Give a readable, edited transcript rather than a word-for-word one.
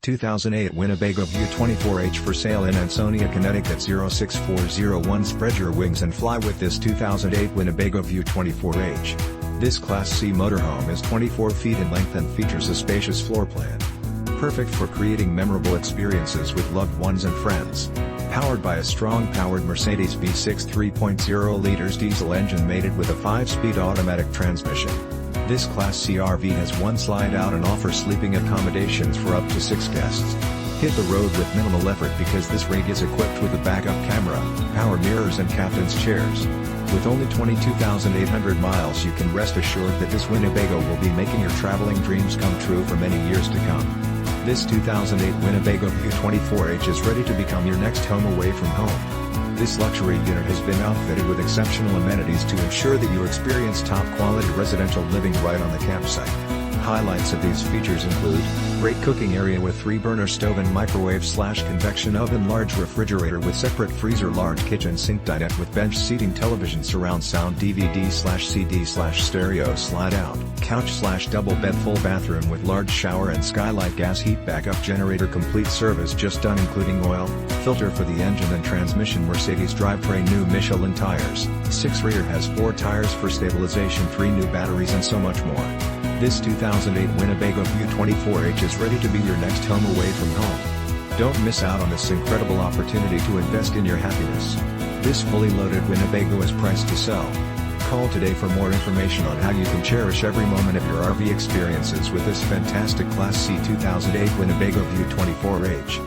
2008 Winnebago View 24H for sale in Ansonia, Connecticut 06401. Spread your wings and fly with this 2008 Winnebago View 24H. This Class C motorhome is 24 feet in length and features a spacious floor plan. Perfect for creating memorable experiences with loved ones and friends. Powered by a strong-powered Mercedes V6 3.0 liters diesel engine mated with a 5-speed automatic transmission. This Class C RV has one slide out and offers sleeping accommodations for up to 6 guests. Hit the road with minimal effort because this rig is equipped with a backup camera, power mirrors and captain's chairs. With only 22,800 miles, you can rest assured that this Winnebago will be making your traveling dreams come true for many years to come. This 2008 Winnebago View 24H is ready to become your next home away from home. This luxury unit has been outfitted with exceptional amenities to ensure that you experience top-quality residential living right on the campsite. Highlights of these features include great cooking area with 3-burner stove and microwave/convection oven, large refrigerator with separate freezer, large kitchen, SinkDinette with bench seating, television surround sound, DVD/CD/stereo/slide-out couch/double bed, full bathroom with large shower and SkylightGas HeatBack GeneratorComplete service just done, including oil, filter for the engine and transmission, Mercedes drivetrain, Michelin tires. 6 rear has 4 tires for StabilizationThree, new batteries and so much more. This 2008 Winnebago View 24H is ready to be your next home away from home. Don't miss out on this incredible opportunity to invest in your happiness. This fully loaded Winnebago is priced to sell. Call today for more information on how you can cherish every moment of your RV experiences with this fantastic Class C 2008 Winnebago View 24H.